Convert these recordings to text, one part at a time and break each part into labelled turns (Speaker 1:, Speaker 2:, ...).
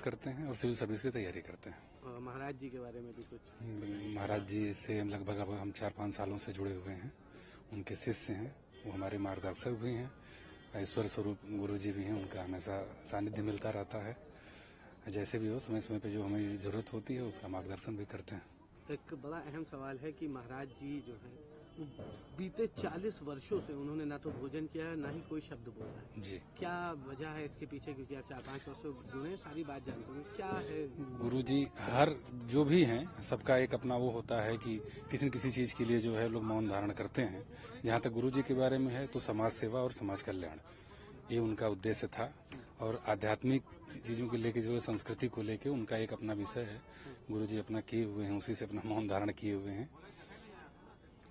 Speaker 1: Service करते हैं और सिविल सर्विस की तैयारी करते हैं।
Speaker 2: महाराज जी के बारे में भी कुछ?
Speaker 1: महाराज जी से लगभग अब हम 4-5 सालों से जुड़े हुए हैं, उनके शिष्य हैं, वो हमारे मार्गदर्शक भी हैं, ईश्वर स्वरूप गुरु जी भी हैं, उनका हमेशा सानिध्य मिलता रहता है। जैसे भी हो समय समय पे जो हमें जरूरत होती है उसका मार्गदर्शन भी करते हैं।
Speaker 2: एक बड़ा अहम सवाल है कि महाराज जी जो है बीते 40 वर्षों से उन्होंने ना तो भोजन किया है ना ही कोई शब्द बोला है
Speaker 1: जी,
Speaker 2: क्या वजह है इसके पीछे? क्योंकि आप 4-5 वर्षों जुड़े, सारी बात जानते हैं, क्या है?
Speaker 1: गुरु जी हर जो भी हैं सबका एक अपना वो होता है कि किसी न किसी चीज के लिए जो है लोग मौन धारण करते हैं। जहाँ तक गुरु जी के बारे में है तो समाज सेवा और समाज कल्याण ये उनका उद्देश्य था और आध्यात्मिक चीजों को लेके जो है संस्कृति को लेके उनका एक अपना विषय है। गुरु जी अपना किए हुए हैं, उसी से अपना मौन धारण किए हुए हैं।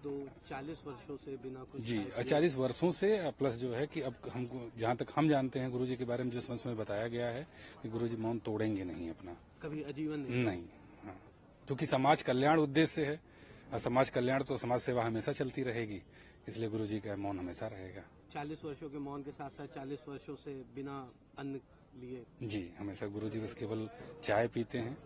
Speaker 2: तो 40 वर्षों से बिना कुछ
Speaker 1: जी 40 वर्षों से प्लस जो है कि अब हमको जहाँ तक हम जानते हैं गुरु जी के बारे में जो समझ में बताया गया है कि गुरु जी मौन तोड़ेंगे नहीं अपना,
Speaker 2: कभी आजीवन
Speaker 1: नहीं। हाँ, क्योंकि समाज कल्याण उद्देश्य है और समाज कल्याण तो समाज सेवा हमेशा चलती रहेगी, इसलिए गुरु जी का मौन हमेशा रहेगा।
Speaker 2: 40 वर्षों के मौन के साथ साथ 40 वर्षों से बिना अन्न लिए?
Speaker 1: जी हमेशा गुरु जी बस केवल चाय पीते हैं,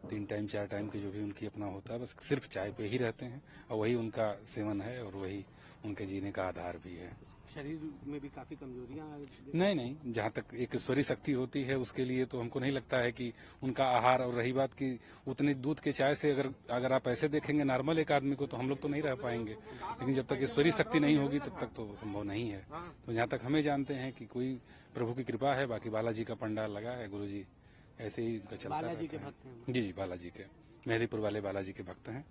Speaker 1: 3 टाइम 4 टाइम की जो भी उनकी अपना होता है, बस सिर्फ चाय पे ही रहते हैं और वही उनका सेवन है और वही उनके जीने का आधार भी है।
Speaker 2: शरीर में भी काफी कमजोरियां?
Speaker 1: नहीं, जहाँ तक एक ईश्वरी शक्ति होती है उसके लिए तो हमको नहीं लगता है कि उनका आहार, और रही बात की उतनी दूध के चाय से अगर आप ऐसे देखेंगे नॉर्मल एक आदमी को तो हम लोग तो नहीं रह पाएंगे, लेकिन जब तक ईश्वरी शक्ति नहीं होगी तब तक तो संभव नहीं है। तो जहाँ तक हमें जानते हैं कि कोई प्रभु की कृपा है, बाकी बालाजी का पंडाल लगा है, गुरु जी ऐसे ही उनका चलता
Speaker 2: बालाजी के
Speaker 1: रहता है।
Speaker 2: भक्त हैं?
Speaker 1: जी बालाजी के, मेहदीपुर वाले बालाजी के भक्त हैं।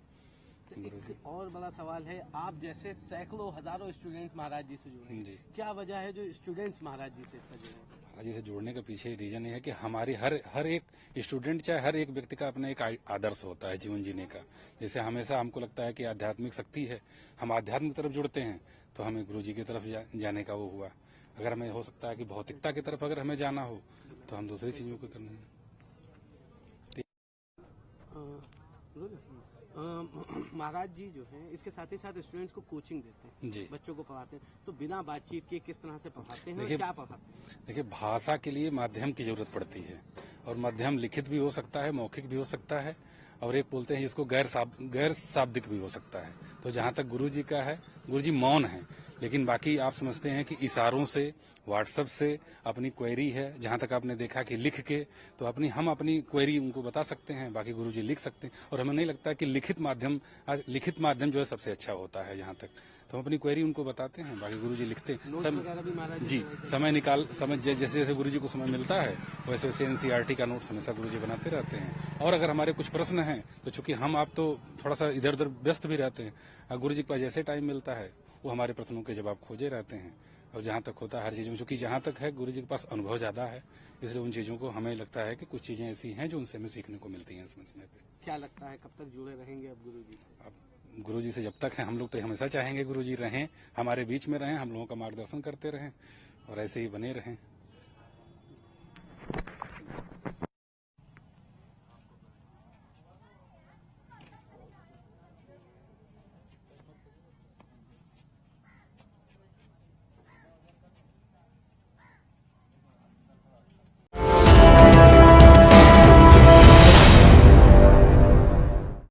Speaker 2: एक और बड़ा सवाल है, आप जैसे सैकड़ों हजारों स्टूडेंट्स महाराज जी से जुड़े हैं, क्या वजह है जो स्टूडेंट्स महाराज जी से जुड़े हैं?
Speaker 1: महाराज जी से जुड़ने के पीछे रीजन ये है कि हमारी हर एक स्टूडेंट चाहे हर एक व्यक्ति का अपना एक आदर्श होता है जीवन जीने का। जैसे हमेशा हमको लगता है कि आध्यात्मिक शक्ति है, हम आध्यात्म की तरफ जुड़ते हैं तो हमें गुरु जी की तरफ जाने का वो हुआ। अगर हमें हो सकता है कि भौतिकता की तरफ अगर हमें जाना हो तो हम दूसरी चीजों को करना है।
Speaker 2: महाराज जी जो हैं इसके साथ ही साथ स्टूडेंट्स को कोचिंग देते हैं
Speaker 1: जी,
Speaker 2: बच्चों को पढ़ाते हैं, तो बिना बातचीत के किस तरह से पढ़ाते हैं और क्या पढ़ाते हैं?
Speaker 1: देखिए भाषा के लिए माध्यम की जरूरत पड़ती है और माध्यम लिखित भी हो सकता है, मौखिक भी हो सकता है और एक बोलते हैं जिसको गैर शाब्दिक भी हो सकता है। तो जहाँ तक गुरु जी का है, गुरु जी मौन है, लेकिन बाकी आप समझते हैं कि इशारों से, व्हाट्सएप से अपनी क्वेरी है, जहाँ तक आपने देखा कि लिख के तो हम अपनी क्वेरी उनको बता सकते हैं, बाकी गुरु जी लिख सकते हैं। और हमें नहीं लगता कि लिखित माध्यम जो है सबसे अच्छा होता है। जहाँ तक तो हम अपनी क्वेरी उनको बताते हैं, बाकी गुरु जी लिखते हैं। जी समय जैसे जैसे गुरु जी को समय मिलता है वैसे वैसे एनसीईआरटी का नोट्स हमेशा गुरु जी बनाते रहते हैं। और अगर हमारे कुछ प्रश्न हैं तो चूंकि हम आप तो थोड़ा सा इधर उधर व्यस्त भी रहते हैं, गुरु जी को जैसे टाइम मिलता है वो हमारे प्रश्नों के जवाब खोजे रहते हैं। और जहाँ तक होता है हर चीज़ में, चूंकि जहाँ तक है गुरु जी के पास अनुभव ज़्यादा है, इसलिए उन चीज़ों को हमें लगता है कि कुछ चीज़ें ऐसी हैं जो उनसे हमें सीखने को मिलती हैं समय समय पे।
Speaker 2: क्या लगता है कब तक जुड़े रहेंगे अब गुरु जी?
Speaker 1: अब गुरु जी से जब तक है हम लोग तो हमेशा चाहेंगे गुरु जी रहें, हमारे बीच में रहें, हम लोगों का मार्गदर्शन करते रहें और ऐसे ही बने रहें।